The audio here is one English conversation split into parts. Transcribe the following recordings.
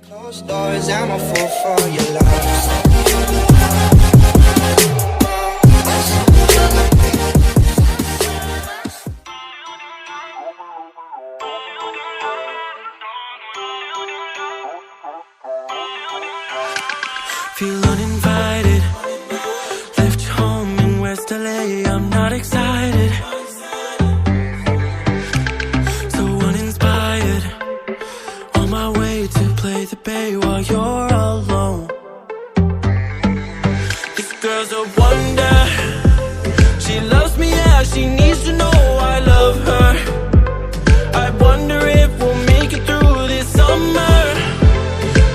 Closed doors, I'm a fool for your love. Feel uninvited. Left home in West LA, I'm not excited. So uninspired. On my way to play the bay while you're alone. This girl's a wonder. She loves me, yeah, she needs to know I love her. I wonder if we'll make it through this summer.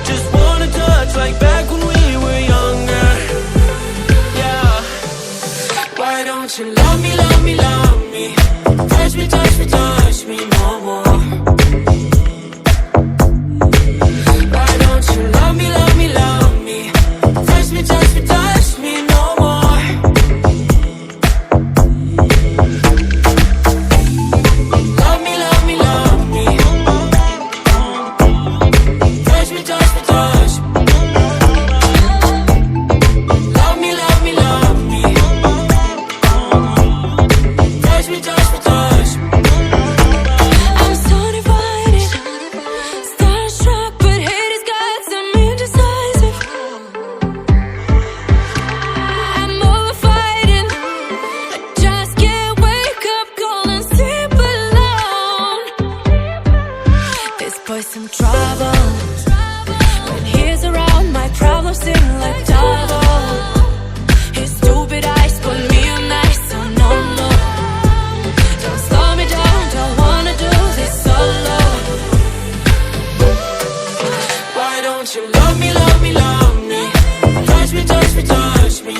Just wanna touch like back when we were younger. Yeah. Why don't you love me, love me, love me? Touch me, touch me, touch me no more. Why don't you love me, love me, love me? Touch me, touch me, touch me no more. Love me, love me, love me. Touch me, touch me, touch me. Love me, love me, love me. Touch me, touch me, touch me. I'm so divided, starstruck, but hate has got some indecisive. I'm overfighting, I just can't wake up cold and sleep alone. This boy's some trouble. When he's around, my problems seem like double. His stupid eyes put me on ice, so no, no. Don't slow me down, don't wanna do this solo. Why don't you love me, love me, love me? Touch me, touch me, touch me